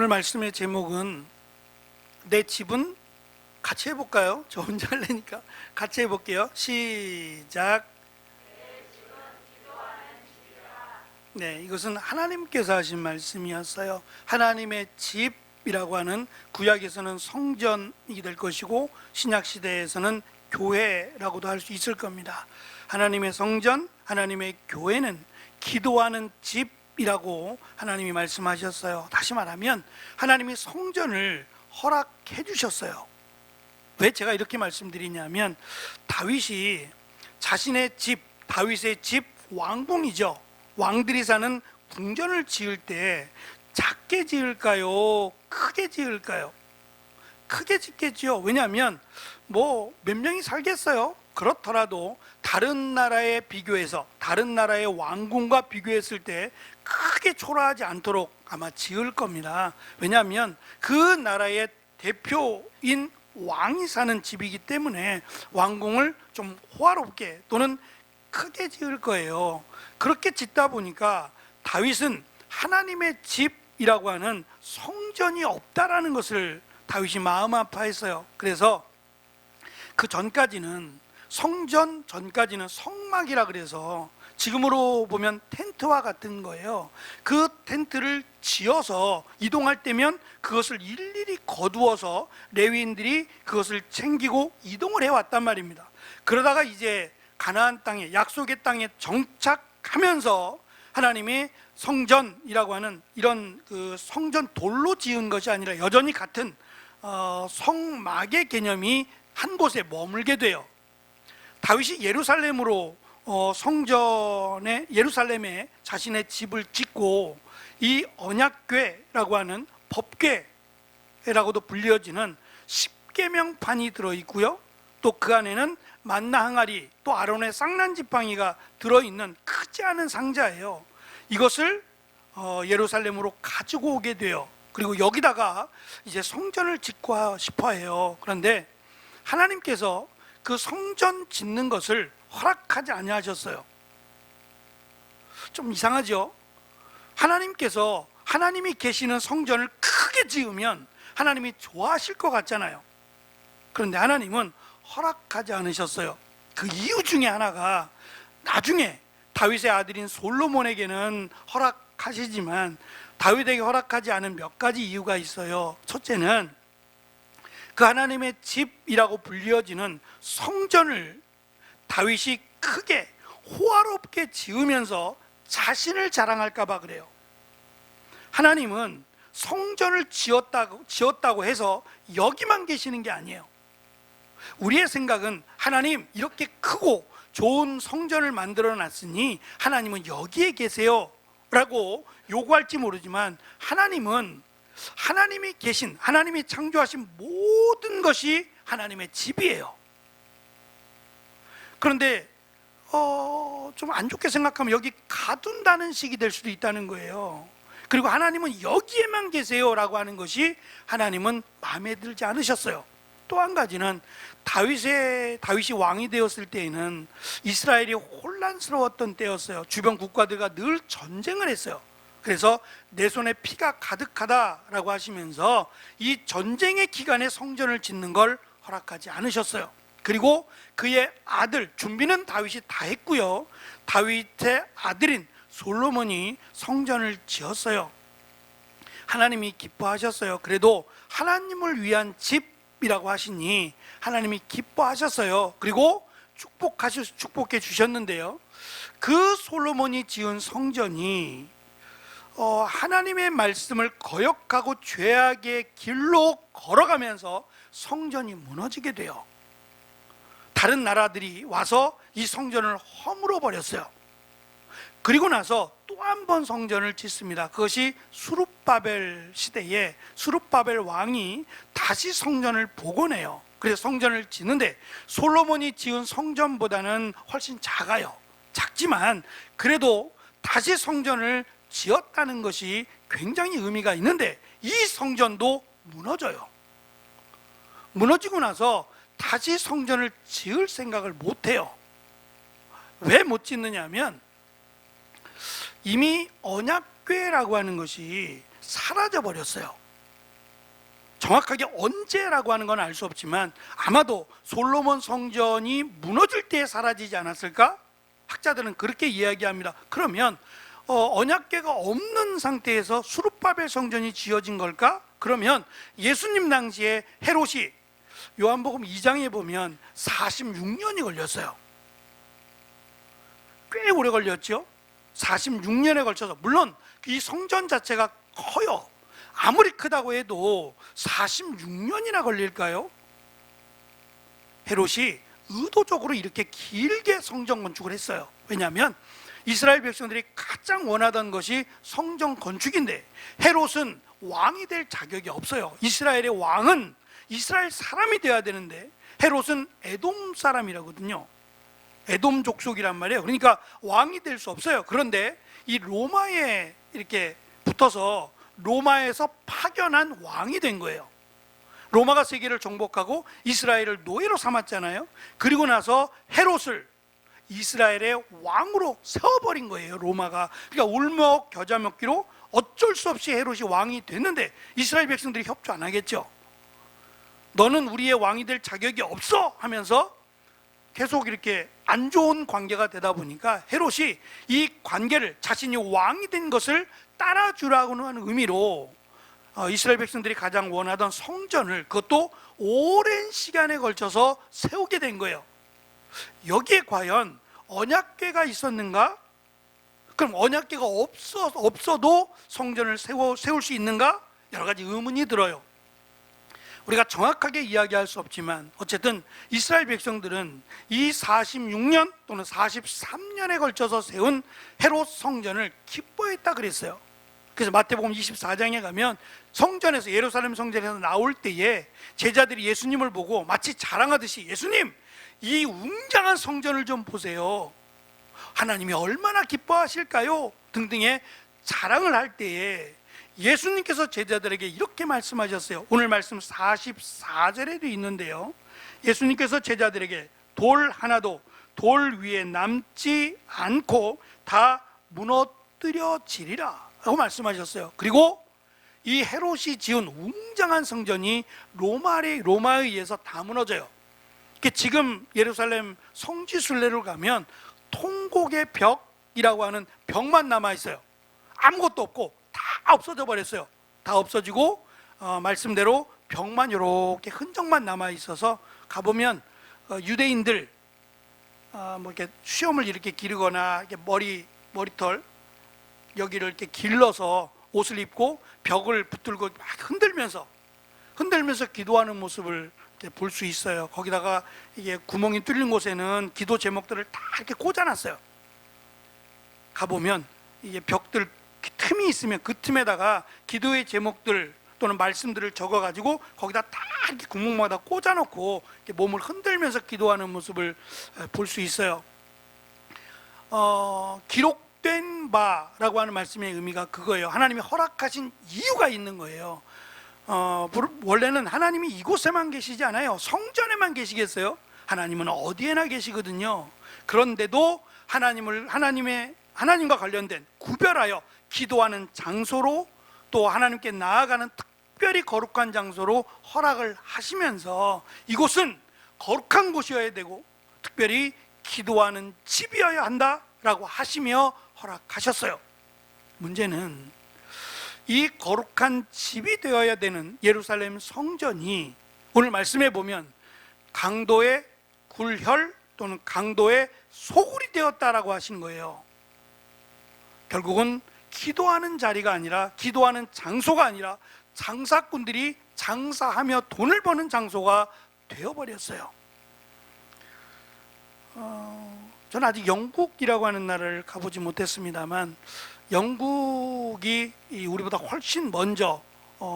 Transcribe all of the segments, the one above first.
오늘 말씀의 제목은 내 집은 같이 해볼까요? 저 혼자 하려니까 같이 해볼게요. 시작. 네, 이것은 하나님께서 하신 말씀이었어요. 하나님의 집이라고 하는 구약에서는 성전이 될 것이고 신약 시대에서는 교회라고도 할 수 있을 겁니다. 하나님의 성전, 하나님의 교회는 기도하는 집이라고 하나님이 말씀하셨어요. 다시 말하면 하나님이 성전을 허락해 주셨어요. 왜 제가 이렇게 말씀드리냐면 다윗이 자신의 집, 다윗의 집 왕궁이죠. 왕들이 사는 궁전을 지을 때 작게 지을까요? 크게 지을까요? 크게 짓겠죠. 왜냐하면 뭐 몇 명이 살겠어요. 그렇더라도 다른 나라에 비교해서 다른 나라의 왕궁과 비교했을 때 크게 초라하지 않도록 아마 지을 겁니다. 왜냐하면 그 나라의 대표인 왕이 사는 집이기 때문에 왕궁을 좀 호화롭게 또는 크게 지을 거예요. 그렇게 짓다 보니까 다윗은 하나님의 집이라고 하는 성전이 없다라는 것을 다윗이 마음 아파했어요. 그래서 그 전까지는 성전 전까지는 성막이라 그래서 지금으로 보면 텐트와 같은 거예요. 그 텐트를 지어서 이동할 때면 그것을 일일이 거두어서 레위인들이 그것을 챙기고 이동을 해왔단 말입니다. 그러다가 이제 가나안 땅에, 약속의 땅에 정착하면서 하나님이 성전이라고 하는 이런 그 성전 돌로 지은 것이 아니라 여전히 같은 성막의 개념이 한 곳에 머물게 돼요. 다윗이 예루살렘으로 성전에 예루살렘에 자신의 집을 짓고 이 언약궤라고 하는 법궤라고도 불려지는 십계명판이 들어있고요. 또 그 안에는 만나 항아리, 또 아론의 쌍난 지팡이가 들어있는 크지 않은 상자예요. 이것을 예루살렘으로 가지고 오게 돼요. 그리고 여기다가 이제 성전을 짓고 싶어 해요. 그런데 하나님께서 그 성전 짓는 것을 허락하지 아니하셨어요. 좀 이상하죠? 하나님께서 하나님이 계시는 성전을 크게 지으면 하나님이 좋아하실 것 같잖아요. 그런데 하나님은 허락하지 않으셨어요. 그 이유 중에 하나가 나중에 다윗의 아들인 솔로몬에게는 허락하시지만 다윗에게 허락하지 않은 몇 가지 이유가 있어요. 첫째는 그 하나님의 집이라고 불려지는 성전을 다윗이 크게 호화롭게 지으면서 자신을 자랑할까 봐 그래요. 하나님은 성전을 지었다고 해서 여기만 계시는 게 아니에요. 우리의 생각은 하나님 이렇게 크고 좋은 성전을 만들어 놨으니 하나님은 여기에 계세요 라고 요구할지 모르지만 하나님은 하나님이 계신, 하나님이 창조하신 모든 것이 하나님의 집이에요. 그런데 좀 안 좋게 생각하면 여기 가둔다는 식이 될 수도 있다는 거예요. 그리고 하나님은 여기에만 계세요 라고 하는 것이 하나님은 마음에 들지 않으셨어요. 또 한 가지는 다윗이 왕이 되었을 때에는 이스라엘이 혼란스러웠던 때였어요. 주변 국가들과 늘 전쟁을 했어요. 그래서 내 손에 피가 가득하다라고 하시면서 이 전쟁의 기간에 성전을 짓는 걸 허락하지 않으셨어요. 그리고 그의 아들, 준비는 다윗이 다 했고요. 다윗의 아들인 솔로몬이 성전을 지었어요. 하나님이 기뻐하셨어요. 그래도 하나님을 위한 집이라고 하시니 하나님이 기뻐하셨어요. 그리고 축복해 주셨는데요. 그 솔로몬이 지은 성전이 하나님의 말씀을 거역하고 죄악의 길로 걸어가면서 성전이 무너지게 돼요. 다른 나라들이 와서 이 성전을 허물어 버렸어요. 그리고 나서 또 한 번 성전을 짓습니다. 그것이 수룹바벨 시대에 수룹바벨 왕이 다시 성전을 복원해요. 그래서 성전을 짓는데 솔로몬이 지은 성전보다는 훨씬 작아요. 작지만 그래도 다시 성전을 지었다는 것이 굉장히 의미가 있는데 이 성전도 무너져요. 무너지고 나서 다시 성전을 지을 생각을 못해요. 왜 못 짓느냐 하면 이미 언약궤라고 하는 것이 사라져 버렸어요. 정확하게 언제라고 하는 건 알 수 없지만 아마도 솔로몬 성전이 무너질 때에 사라지지 않았을까? 학자들은 그렇게 이야기합니다. 그러면 언약궤가 없는 상태에서 수룹바벨 성전이 지어진 걸까? 그러면 예수님 당시에 헤롯이 요한복음 2장에 보면 46년이 걸렸어요. 꽤 오래 걸렸죠. 46년에 걸쳐서, 물론 이 성전 자체가 커요. 아무리 크다고 해도 46년이나 걸릴까요? 헤롯이 의도적으로 이렇게 길게 성전 건축을 했어요. 왜냐하면 이스라엘 백성들이 가장 원하던 것이 성전 건축인데, 헤롯은 왕이 될 자격이 없어요. 이스라엘의 왕은 이스라엘 사람이 되어야 되는데, 헤롯은 에돔 사람이라거든요. 에돔 족속이란 말이에요. 그러니까 왕이 될 수 없어요. 그런데 이 로마에 이렇게 붙어서 로마에서 파견한 왕이 된 거예요. 로마가 세계를 정복하고 이스라엘을 노예로 삼았잖아요. 그리고 나서 헤롯을 이스라엘의 왕으로 세워버린 거예요, 로마가. 그러니까 울먹겨자먹기로 어쩔 수 없이 헤롯이 왕이 됐는데, 이스라엘 백성들이 협조 안 하겠죠. 너는 우리의 왕이 될 자격이 없어 하면서 계속 이렇게 안 좋은 관계가 되다 보니까 헤롯이 이 관계를, 자신이 왕이 된 것을 따라주라고 하는 의미로 이스라엘 백성들이 가장 원하던 성전을, 그것도 오랜 시간에 걸쳐서 세우게 된 거예요. 여기에 과연 언약궤가 있었는가? 그럼 언약궤가 없어도 성전을 세울 수 있는가? 여러 가지 의문이 들어요. 우리가 정확하게 이야기할 수 없지만 어쨌든 이스라엘 백성들은 이 46년 또는 43년에 걸쳐서 세운 헤롯 성전을 기뻐했다 그랬어요. 그래서 마태복음 24장에 가면 성전에서, 예루살렘 성전에서 나올 때에 제자들이 예수님을 보고 마치 자랑하듯이, 예수님, 이 웅장한 성전을 좀 보세요, 하나님이 얼마나 기뻐하실까요? 등등의 자랑을 할 때에 예수님께서 제자들에게 이렇게 말씀하셨어요. 오늘 말씀 44절에도 있는데요, 예수님께서 제자들에게 돌 하나도 돌 위에 남지 않고 다 무너뜨려지리라 라고 말씀하셨어요. 그리고 이 헤롯이 지은 웅장한 성전이 로마에 의해서 다 무너져요. 지금 예루살렘 성지순례로 가면 통곡의 벽이라고 하는 벽만 남아있어요. 아무것도 없고 다 없어져 버렸어요. 다 없어지고 말씀대로 벽만 이렇게 흔적만 남아있어서 가보면 유대인들 뭐 이렇게 수염을 이렇게 기르거나 이렇게 머리털 여기를 이렇게 길러서 옷을 입고 벽을 붙들고 막 흔들면서 기도하는 모습을 볼 수 있어요. 거기다가 이게 구멍이 뚫린 곳에는 기도 제목들을 다 이렇게 꽂아놨어요. 가보면 이게 벽들 틈이 있으면 그 틈에다가 기도의 제목들 또는 말씀들을 적어가지고 거기다 다 이렇게 구멍마다 꽂아놓고 이렇게 몸을 흔들면서 기도하는 모습을 볼 수 있어요. 기록된 바라고 하는 말씀의 의미가 그거예요. 하나님이 허락하신 이유가 있는 거예요. 원래는 하나님이 이곳에만 계시지 않아요. 성전에만 계시겠어요? 하나님은 어디에나 계시거든요. 그런데도 하나님과 관련된 구별하여 기도하는 장소로, 또 하나님께 나아가는 특별히 거룩한 장소로 허락을 하시면서 이곳은 거룩한 곳이어야 되고 특별히 기도하는 집이어야 한다라고 하시며 허락하셨어요. 문제는 이 거룩한 집이 되어야 되는 예루살렘 성전이 오늘 말씀해 보면 강도의 굴혈 또는 강도의 소굴이 되었다라고 하신 거예요. 결국은 기도하는 자리가 아니라, 기도하는 장소가 아니라 장사꾼들이 장사하며 돈을 버는 장소가 되어버렸어요. 저는 아직 영국이라고 하는 나라를 가보지 못했습니다만, 영국이 우리보다 훨씬 먼저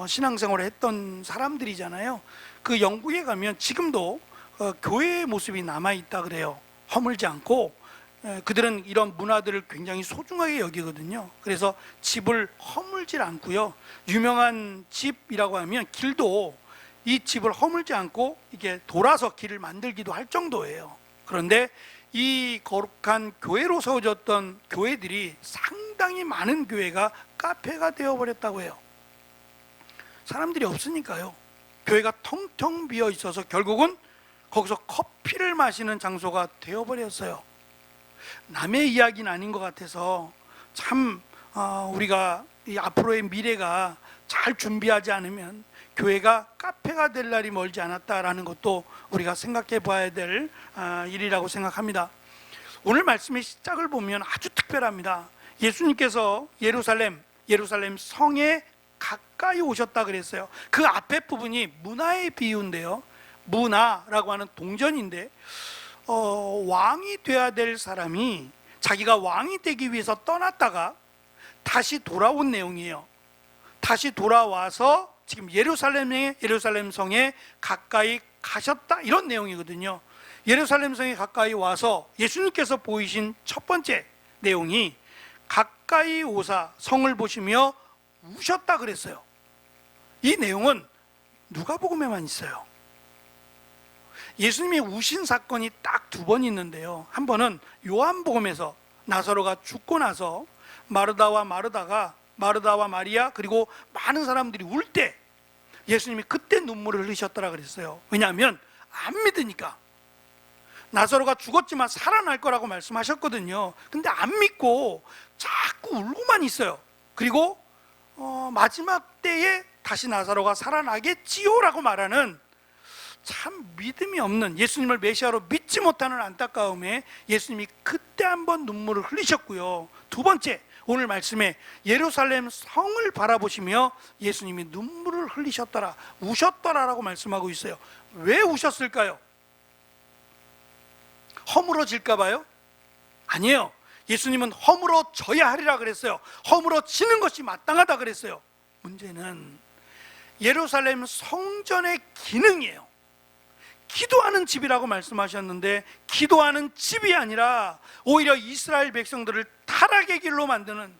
신앙생활을 했던 사람들이잖아요. 그 영국에 가면 지금도 교회의 모습이 남아있다 그래요. 허물지 않고. 그들은 이런 문화들을 굉장히 소중하게 여기거든요. 그래서 집을 허물질 않고요, 유명한 집이라고 하면 길도 이 집을 허물지 않고 이게 돌아서 길을 만들기도 할 정도예요. 그런데 이 거룩한 교회로 세워졌던 교회들이 상당히 많은 교회가 카페가 되어버렸다고 해요. 사람들이 없으니까요. 교회가 텅텅 비어 있어서 결국은 거기서 커피를 마시는 장소가 되어버렸어요. 남의 이야기는 아닌 것 같아서 참 우리가 이 앞으로의 미래가 잘 준비하지 않으면 교회가 카페가 될 날이 멀지 않았다라는 것도 우리가 생각해 봐야 될 일이라고 생각합니다. 오늘 말씀의 시작을 보면 아주 특별합니다. 예수님께서 예루살렘 성에 가까이 오셨다 그랬어요. 그 앞에 부분이 문화의 비유인데요, 문화라고 하는 동전인데 왕이 돼야 될 사람이 자기가 왕이 되기 위해서 떠났다가 다시 돌아온 내용이에요. 다시 돌아와서 지금 예루살렘 성에 가까이 가셨다, 이런 내용이거든요. 예루살렘 성에 가까이 와서 예수님께서 보이신 첫 번째 내용이 가까이 오사 성을 보시며 우셨다 그랬어요. 이 내용은 누가복음에만 있어요. 예수님이 우신 사건이 딱 두 번 있는데요, 한 번은 요한복음에서 나사로가 죽고 나서 마르다와 마리아 그리고 많은 사람들이 울 때 예수님이 그때 눈물을 흘리셨더라 그랬어요. 왜냐하면 안 믿으니까. 나사로가 죽었지만 살아날 거라고 말씀하셨거든요. 근데 안 믿고 자꾸 울고만 있어요. 그리고 마지막 때에 다시 나사로가 살아나겠지요 라고 말하는 참 믿음이 없는, 예수님을 메시아로 믿지 못하는 안타까움에 예수님이 그때 한번 눈물을 흘리셨고요. 두 번째, 오늘 말씀에 예루살렘 성을 바라보시며 예수님이 눈물을 흘리셨더라, 우셨더라라고 말씀하고 있어요. 왜 우셨을까요? 허물어질까 봐요? 아니에요. 예수님은 허물어져야 하리라 그랬어요. 허물어지는 것이 마땅하다 그랬어요. 문제는 예루살렘 성전의 기능이에요. 기도하는 집이라고 말씀하셨는데 기도하는 집이 아니라 오히려 이스라엘 백성들을 타락의 길로 만드는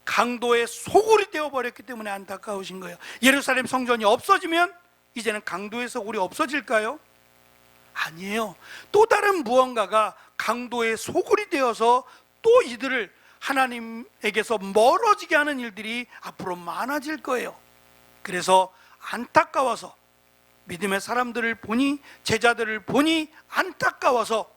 강도의 소굴이 되어버렸기 때문에 안타까우신 거예요. 예루살렘 성전이 없어지면 이제는 강도의 소굴이 없어질까요? 아니에요. 또 다른 무언가가 강도의 소굴이 되어서 또 이들을 하나님에게서 멀어지게 하는 일들이 앞으로 많아질 거예요. 그래서 안타까워서, 믿음의 사람들을 보니, 제자들을 보니 안타까워서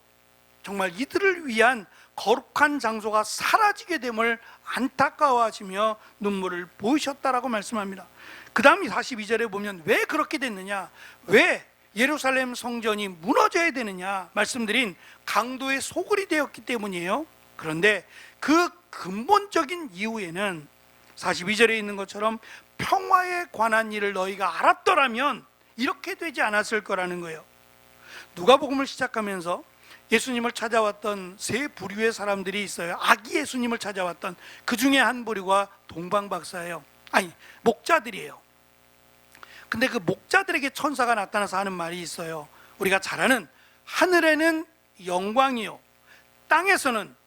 정말 이들을 위한 거룩한 장소가 사라지게 됨을 안타까워하시며 눈물을 보이셨다라고 말씀합니다. 그 다음 42절에 보면 왜 그렇게 됐느냐, 왜 예루살렘 성전이 무너져야 되느냐 말씀드린 강도의 소굴이 되었기 때문이에요. 그런데 그 근본적인 이유에는 42절에 있는 것처럼 평화에 관한 일을 너희가 알았더라면 이렇게 되지 않았을 거라는 거예요. 누가복음을 시작하면서 예수님을 찾아왔던 세 부류의 사람들이 있어요. 아기 예수님을 찾아왔던 그 중에 한 부류가 동방박사예요. 아니, 목자들이에요. 근데 그 목자들에게 천사가 나타나서 하는 말이 있어요. 우리가 잘 아는 하늘에는 영광이요 땅에서는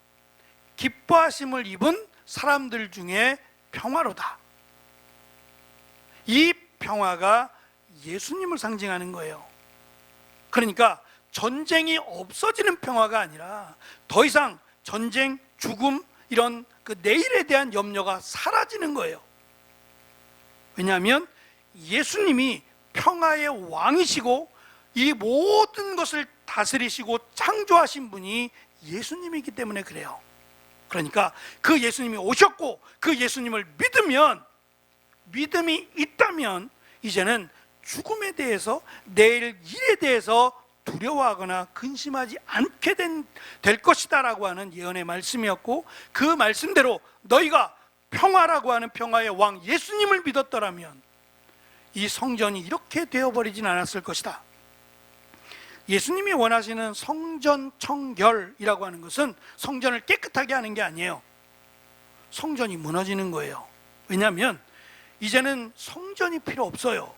기뻐하심을 입은 사람들 중에 평화로다. 이 평화가 예수님을 상징하는 거예요. 그러니까 전쟁이 없어지는 평화가 아니라 더 이상 전쟁, 죽음, 이런 그 내일에 대한 염려가 사라지는 거예요. 왜냐하면 예수님이 평화의 왕이시고 이 모든 것을 다스리시고 창조하신 분이 예수님이기 때문에 그래요. 그러니까 그 예수님이 오셨고 그 예수님을 믿음이 있다면 이제는 죽음에 대해서, 내일 일에 대해서 두려워하거나 근심하지 않게 될 것이다 라고 하는 예언의 말씀이었고, 그 말씀대로 너희가 평화라고 하는 평화의 왕 예수님을 믿었더라면 이 성전이 이렇게 되어버리진 않았을 것이다. 예수님이 원하시는 성전 청결이라고 하는 것은 성전을 깨끗하게 하는 게 아니에요. 성전이 무너지는 거예요. 왜냐하면 이제는 성전이 필요 없어요.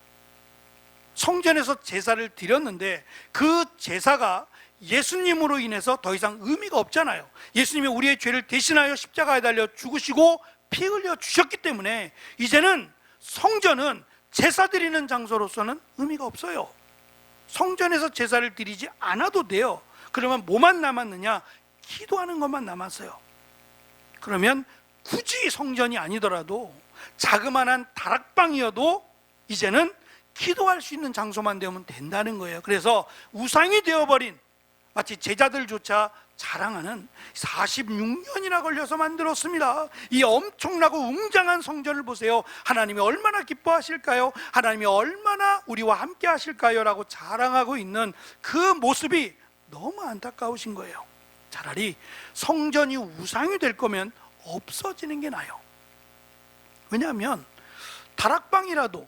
성전에서 제사를 드렸는데 그 제사가 예수님으로 인해서 더 이상 의미가 없잖아요. 예수님이 우리의 죄를 대신하여 십자가에 달려 죽으시고 피 흘려 주셨기 때문에 이제는 성전은 제사 드리는 장소로서는 의미가 없어요. 성전에서 제사를 드리지 않아도 돼요. 그러면 뭐만 남았느냐? 기도하는 것만 남았어요. 그러면 굳이 성전이 아니더라도 자그마한 다락방이어도 이제는 기도할 수 있는 장소만 되면 된다는 거예요. 그래서 우상이 되어버린, 마치 제자들조차 자랑하는 46년이나 걸려서 만들었습니다. 이 엄청나고 웅장한 성전을 보세요. 하나님이 얼마나 기뻐하실까요? 하나님이 얼마나 우리와 함께 하실까요? 라고 자랑하고 있는 그 모습이 너무 안타까우신 거예요. 차라리 성전이 우상이 될 거면 없어지는 게 나아요. 왜냐하면 다락방이라도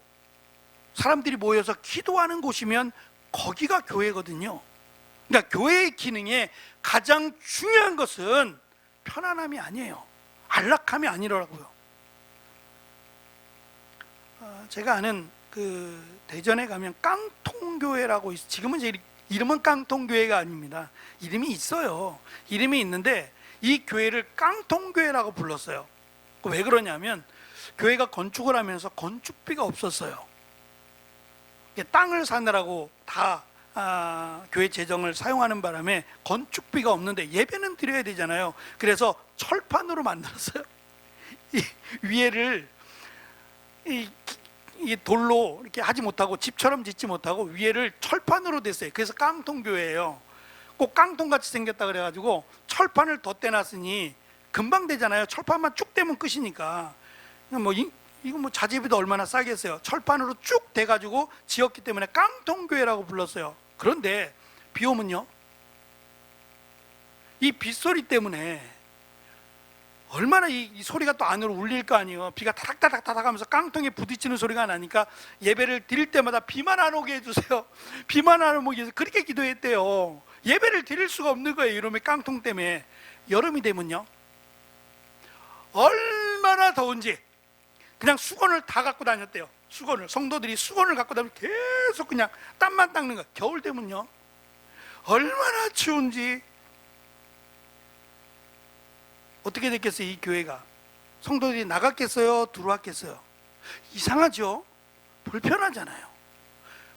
사람들이 모여서 기도하는 곳이면 거기가 교회거든요. 그러니까 교회의 기능에 가장 중요한 것은 편안함이 아니에요. 안락함이 아니라고요. 제가 아는 그 대전에 가면 깡통교회라고 지금은 제 이름은 깡통교회가 아닙니다. 이름이 있어요. 이름이 있는데 이 교회를 깡통교회라고 불렀어요. 왜 그러냐면 교회가 건축을 하면서 건축비가 없었어요. 땅을 사느라고 다 교회 재정을 사용하는 바람에 건축비가 없는데 예배는 드려야 되잖아요. 그래서 철판으로 만들었어요. 이 위에를 이 돌로 이렇게 하지 못하고, 집처럼 짓지 못하고 위에를 철판으로 됐어요. 그래서 깡통교회예요. 꼭 깡통같이 생겼다 그래가지고 철판을 덧대놨으니 금방 되잖아요. 철판만 쭉 대면 끝이니까. 이거 뭐 자재비도 얼마나 싸겠어요. 철판으로 쭉 돼가지고 지었기 때문에 깡통교회라고 불렀어요. 그런데 비 오면요, 이 빗소리 때문에 얼마나 이 소리가 또 안으로 울릴 거 아니에요. 비가 타닥타닥 하면서 깡통에 부딪히는 소리가 나니까 예배를 드릴 때마다 비만 안 오게 해주세요. 비만 안 오게 해서 그렇게 기도했대요. 예배를 드릴 수가 없는 거예요. 이놈의 깡통 때문에. 여름이 되면요, 얼마나 더운지 그냥 수건을 다 갖고 다녔대요. 성도들이 수건을 갖고 다니면 계속 그냥 땀만 닦는 거예요. 겨울 되면요, 얼마나 추운지. 어떻게 됐겠어요? 이 교회가 성도들이 나갔겠어요? 들어왔겠어요? 이상하죠? 불편하잖아요.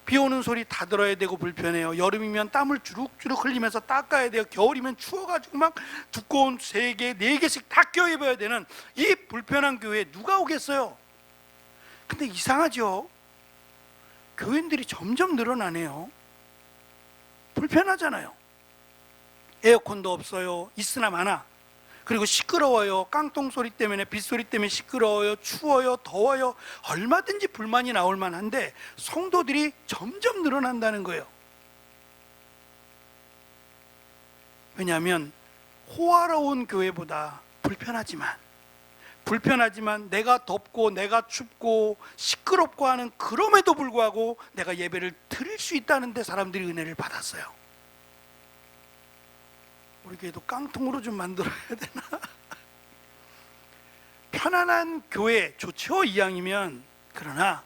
비 오는 소리 다 들어야 되고 불편해요. 여름이면 땀을 주룩주룩 흘리면서 닦아야 돼요. 겨울이면 추워가지고 막 두꺼운 3개, 4개씩 다 껴 입어야 되는 이 불편한 교회에 누가 오겠어요? 근데 이상하죠? 교인들이 점점 늘어나네요. 불편하잖아요. 에어컨도 없어요. 있으나 마나. 그리고 시끄러워요. 깡통 소리 때문에, 빗소리 때문에 시끄러워요. 추워요. 더워요. 얼마든지 불만이 나올 만한데 성도들이 점점 늘어난다는 거예요. 왜냐하면 호화로운 교회보다 불편하지만 내가 덥고 내가 춥고 시끄럽고 하는, 그럼에도 불구하고 내가 예배를 드릴 수 있다는 데 사람들이 은혜를 받았어요. 우리 교회도 깡통으로 좀 만들어야 되나? 편안한 교회 좋죠, 이왕이면. 그러나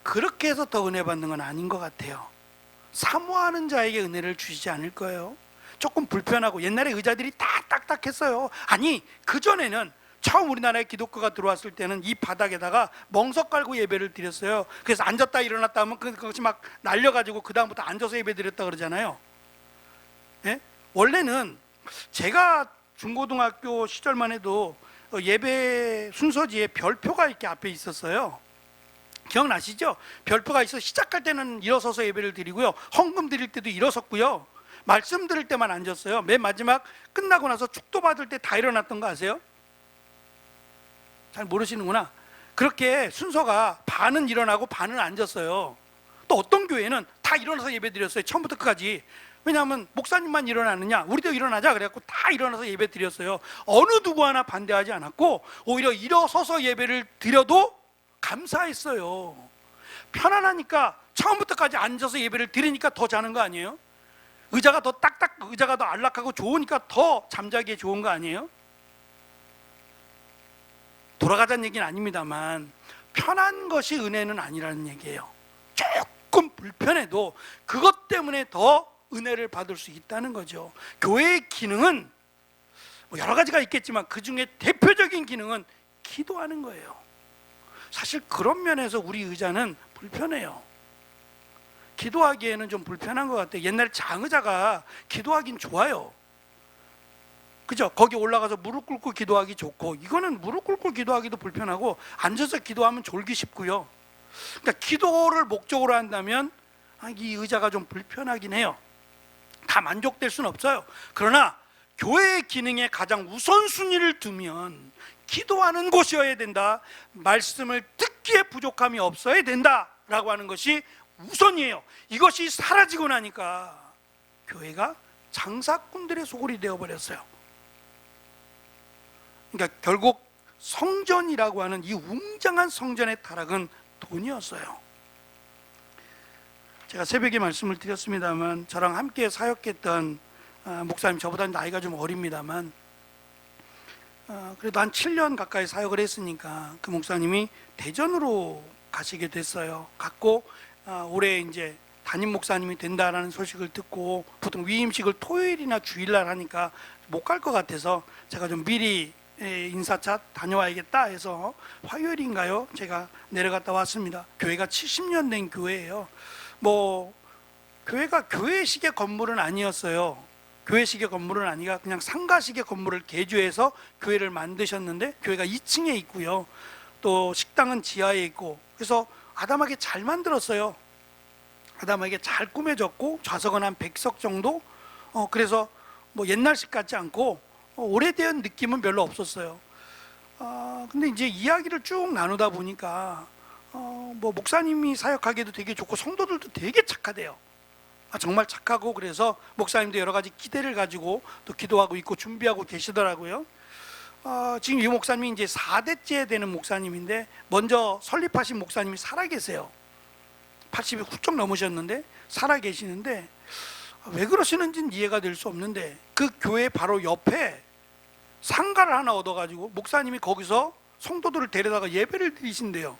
그렇게 해서 더 은혜 받는 건 아닌 것 같아요. 사모하는 자에게 은혜를 주시지 않을 거예요. 조금 불편하고, 옛날에 의자들이 다 딱딱했어요. 아니, 그전에는 처음 우리나라에 기독교가 들어왔을 때는 이 바닥에다가 멍석 깔고 예배를 드렸어요. 그래서 앉았다 일어났다 하면 그것이 막 날려가지고 그 다음부터 앉아서 예배 드렸다 그러잖아요. 예? 원래는 제가 중고등학교 시절만 해도 예배 순서지에 별표가 이렇게 앞에 있었어요. 기억나시죠? 별표가 있어 시작할 때는 일어서서 예배를 드리고요, 헌금 드릴 때도 일어섰고요, 말씀 들을 때만 앉았어요. 맨 마지막 끝나고 나서 축도 받을 때 다 일어났던 거 아세요? 잘 모르시는구나. 그렇게 순서가 반은 일어나고 반은 앉았어요. 또 어떤 교회는 다 일어나서 예배 드렸어요. 처음부터 끝까지. 왜냐하면 목사님만 일어나느냐, 우리도 일어나자 그래갖고 다 일어나서 예배 드렸어요. 어느 누구 하나 반대하지 않았고 오히려 일어서서 예배를 드려도 감사했어요. 편안하니까 처음부터까지 앉아서 예배를 드리니까 더 자는 거 아니에요? 의자가 더 안락하고 좋으니까 더 잠자기에 좋은 거 아니에요? 돌아가자는 얘기는 아닙니다만 편한 것이 은혜는 아니라는 얘기예요. 조금 불편해도 그것 때문에 더 은혜를 받을 수 있다는 거죠. 교회의 기능은 여러 가지가 있겠지만 그 중에 대표적인 기능은 기도하는 거예요. 사실 그런 면에서 우리 의자는 불편해요. 기도하기에는 좀 불편한 것 같아요. 옛날에 장의자가 기도하긴 좋아요. 그죠? 거기 올라가서 무릎 꿇고 기도하기 좋고, 이거는 무릎 꿇고 기도하기도 불편하고 앉아서 기도하면 졸기 쉽고요. 그러니까 기도를 목적으로 한다면 이 의자가 좀 불편하긴 해요. 다 만족될 수는 없어요. 그러나 교회의 기능에 가장 우선순위를 두면 기도하는 곳이어야 된다, 말씀을 듣기에 부족함이 없어야 된다라고 하는 것이 우선이에요. 이것이 사라지고 나니까 교회가 장사꾼들의 소굴이 되어버렸어요. 그러니까 결국 성전이라고 하는 이 웅장한 성전의 타락은 돈이었어요. 제가 새벽에 말씀을 드렸습니다만, 저랑 함께 사역했던 목사님, 저보다 나이가 좀 어립니다만 그래도 한 7년 가까이 사역을 했으니까 그 목사님이 대전으로 가시게 됐어요. 갔고 올해 이제 담임 목사님이 된다라는 소식을 듣고, 보통 위임식을 토요일이나 주일날 하니까 못 갈 것 같아서 제가 좀 미리 인사차 다녀와야겠다 해서 화요일인가요? 제가 내려갔다 왔습니다. 교회가 70년 된 교회예요. 교회가 교회식의 건물은 아니었어요. 교회식의 건물은 아니라 그냥 상가식의 건물을 개조해서 교회를 만드셨는데, 교회가 2층에 있고요, 또 식당은 지하에 있고, 그래서 아담하게 잘 만들었어요. 아담하게 잘 꾸며졌고, 좌석은 한 100석 정도. 그래서 옛날식 같지 않고 오래된 느낌은 별로 없었어요. 근데 이제 이야기를 쭉 나누다 보니까 목사님이 사역하기도 되게 좋고 성도들도 되게 착하대요. 정말 착하고, 그래서 목사님도 여러 가지 기대를 가지고 또 기도하고 있고 준비하고 계시더라고요. 지금 이 목사님이 이제 4대째 되는 목사님인데, 먼저 설립하신 목사님이 살아계세요. 80이 훌쩍 넘으셨는데 살아계시는데, 왜 그러시는지는 이해가 될 수 없는데, 그 교회 바로 옆에 상가를 하나 얻어가지고 목사님이 거기서 성도들을 데려다가 예배를 드리신대요.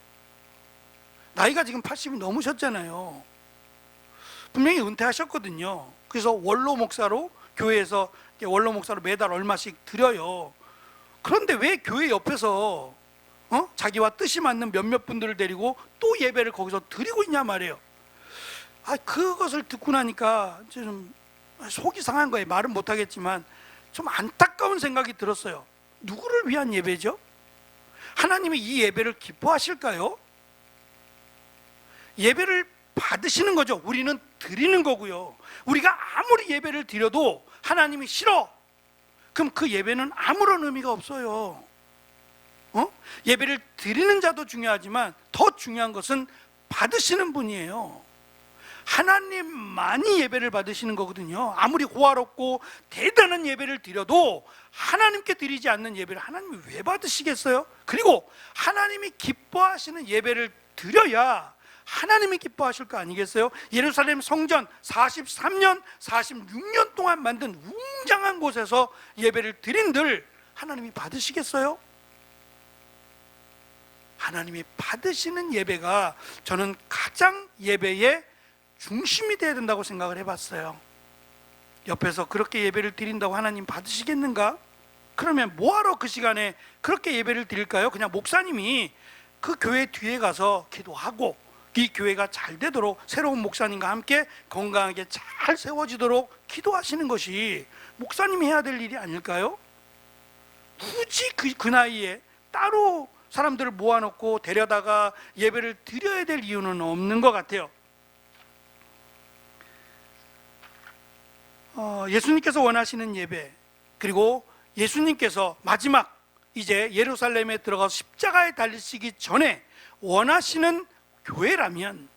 나이가 지금 80이 넘으셨잖아요. 분명히 은퇴하셨거든요. 그래서 원로 목사로, 교회에서 원로 목사로 매달 얼마씩 드려요. 그런데 왜 교회 옆에서 자기와 뜻이 맞는 몇몇 분들을 데리고 또 예배를 거기서 드리고 있냐 말이에요. 그것을 듣고 나니까 좀 속이 상한 거예요. 말은 못하겠지만 좀 안타까운 생각이 들었어요. 누구를 위한 예배죠? 하나님이 이 예배를 기뻐하실까요? 예배를 받으시는 거죠. 우리는 드리는 거고요. 우리가 아무리 예배를 드려도 하나님이 싫어, 그럼 그 예배는 아무런 의미가 없어요. 예배를 드리는 자도 중요하지만 더 중요한 것은 받으시는 분이에요. 하나님만이 예배를 받으시는 거거든요. 아무리 호화롭고 대단한 예배를 드려도 하나님께 드리지 않는 예배를 하나님이 왜 받으시겠어요? 그리고 하나님이 기뻐하시는 예배를 드려야 하나님이 기뻐하실 거 아니겠어요? 예루살렘 성전 43년, 46년 동안 만든 웅장한 곳에서 예배를 드린들 하나님이 받으시겠어요? 하나님이 받으시는 예배가 저는 가장 예배의 중심이 되어야 된다고 생각을 해봤어요. 옆에서 그렇게 예배를 드린다고 하나님 받으시겠는가? 그러면 뭐하러 그 시간에 그렇게 예배를 드릴까요? 그냥 목사님이 그 교회 뒤에 가서 기도하고 이 교회가 잘 되도록 새로운 목사님과 함께 건강하게 잘 세워지도록 기도하시는 것이 목사님이 해야 될 일이 아닐까요? 굳이 그 나이에 따로 사람들을 모아놓고 데려다가 예배를 드려야 될 이유는 없는 것 같아요. 예수님께서 원하시는 예배, 그리고 예수님께서 마지막 이제 예루살렘에 들어가서 십자가에 달리시기 전에 원하시는 교회라면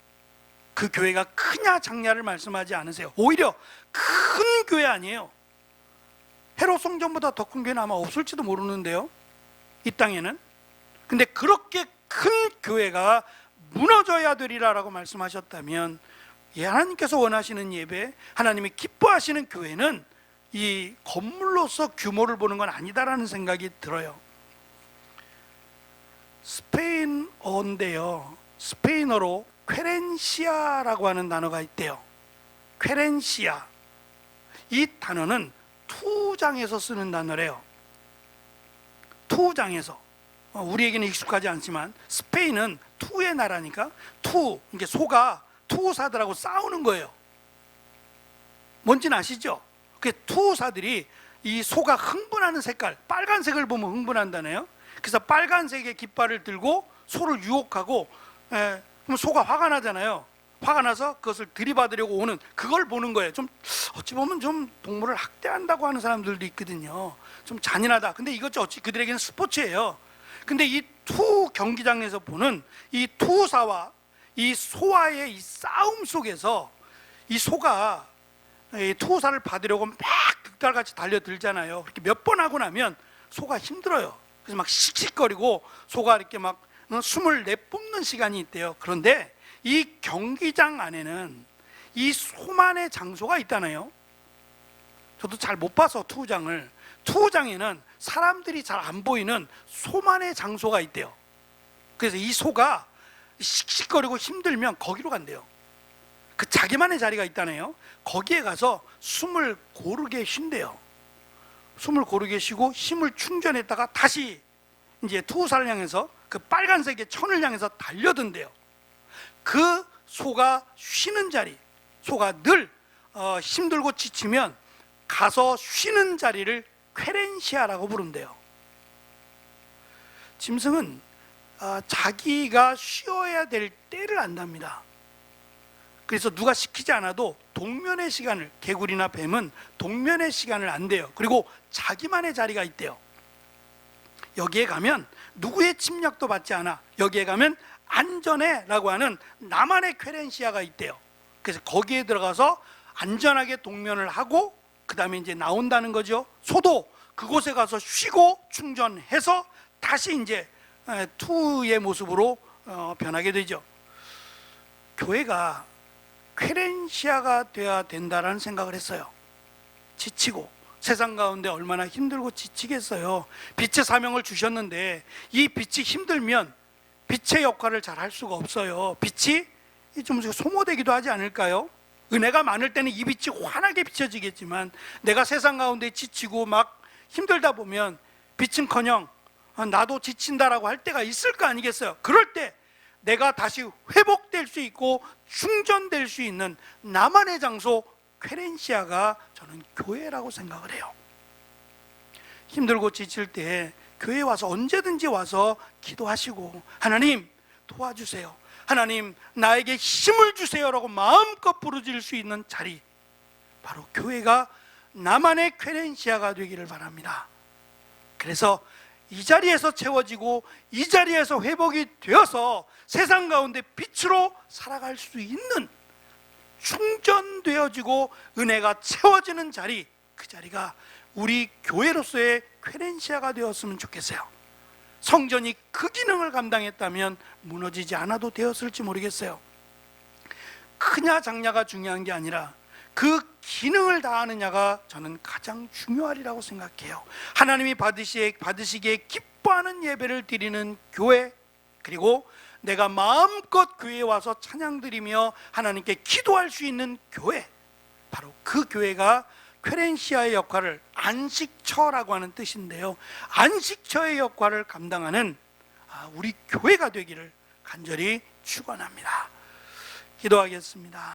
그 교회가 크냐 작냐를 말씀하지 않으세요. 오히려 큰 교회 아니에요. 헤롯 성전보다 더 큰 교회는 아마 없을지도 모르는데요, 이 땅에는. 근데 그렇게 큰 교회가 무너져야 되리라라고 말씀하셨다면, 하나님께서 원하시는 예배, 하나님이 기뻐하시는 교회는 이 건물로서 규모를 보는 건 아니다라는 생각이 들어요. 스페인어인데요, 스페인어로 퀘렌시아라고 하는 단어가 있대요. 퀘렌시아, 이 단어는 투장에서 쓰는 단어래요. 투장에서. 우리에게는 익숙하지 않지만 스페인은 투의 나라니까, 이게 소가 투사들하고 싸우는 거예요. 뭔지는 아시죠? 그 투사들이 이 소가 흥분하는 색깔, 빨간색을 보면 흥분한다네요. 그래서 빨간색의 깃발을 들고 소를 유혹하고 그럼 소가 화가 나잖아요. 화가 나서 그것을 들이받으려고 오는, 그걸 보는 거예요. 좀 어찌 보면 좀 동물을 학대한다고 하는 사람들도 있거든요. 좀 잔인하다. 근데 이것 어찌 그들에게는 스포츠예요. 근데 이 투 경기장에서 보는 이 투사와 이 소와의 이 싸움 속에서 이 소가 이 투사를 받으려고 막 득달같이 달려들잖아요. 그렇게 몇 번 하고 나면 소가 힘들어요. 그래서 막 씩씩거리고 소가 이렇게 막 숨을 내뿜는 시간이 있대요. 그런데 이 경기장 안에는 이 소만의 장소가 있다네요. 저도 잘 못 봐서 투구장을. 투구장에는 사람들이 잘 안 보이는 소만의 장소가 있대요. 그래서 이 소가 씩씩거리고 힘들면 거기로 간대요. 그 자기만의 자리가 있다네요. 거기에 가서 숨을 고르게 쉰대요. 숨을 고르게 쉬고 힘을 충전했다가 다시 이제 투구사를 향해서 그 빨간색의 천을 향해서 달려든대요. 그 소가 쉬는 자리, 소가 늘 힘들고 지치면 가서 쉬는 자리를 쾌렌시아라고 부른대요. 짐승은 자기가 쉬어야 될 때를 안답니다. 그래서 누가 시키지 않아도 동면의 시간을, 개구리나 뱀은 동면의 시간을 안대요. 그리고 자기만의 자리가 있대요. 여기에 가면 누구의 침략도 받지 않아. 여기에 가면 안전해 라고 하는 나만의 쾌렌시아가 있대요. 그래서 거기에 들어가서 안전하게 동면을 하고 그 다음에 이제 나온다는 거죠. 소도 그곳에 가서 쉬고 충전해서 다시 이제 투의 모습으로 변하게 되죠. 교회가 쾌렌시아가 되어야 된다라는 생각을 했어요. 지치고 세상 가운데 얼마나 힘들고 지치겠어요. 빛의 사명을 주셨는데 이 빛이 힘들면 빛의 역할을 잘 할 수가 없어요. 빛이 좀 소모되기도 하지 않을까요? 은혜가 많을 때는 이 빛이 환하게 비춰지겠지만 내가 세상 가운데 지치고 막 힘들다 보면 빛은커녕 나도 지친다라고 할 때가 있을 거 아니겠어요? 그럴 때 내가 다시 회복될 수 있고 충전될 수 있는 나만의 장소 쾌렌시아가 저는 교회라고 생각을 해요. 힘들고 지칠 때 교회에 와서 언제든지 와서 기도하시고 하나님 도와주세요, 하나님 나에게 힘을 주세요라고 마음껏 부르짖을 수 있는 자리, 바로 교회가 나만의 쾌렌시아가 되기를 바랍니다. 그래서 이 자리에서 채워지고 이 자리에서 회복이 되어서 세상 가운데 빛으로 살아갈 수 있는, 충전되어지고 은혜가 채워지는 자리, 그 자리가 우리 교회로서의 쾌렌시아가 되었으면 좋겠어요. 성전이 그 기능을 감당했다면 무너지지 않아도 되었을지 모르겠어요. 크냐 작냐가 중요한 게 아니라 그 기능을 다하느냐가 저는 가장 중요하리라고 생각해요. 하나님이 받으시기에 기뻐하는 예배를 드리는 교회, 그리고 내가 마음껏 교회에 와서 찬양 드리며 하나님께 기도할 수 있는 교회, 바로 그 교회가 쾌렌시아의 역할을, 안식처라고 하는 뜻인데요, 안식처의 역할을 감당하는 우리 교회가 되기를 간절히 축원합니다. 기도하겠습니다.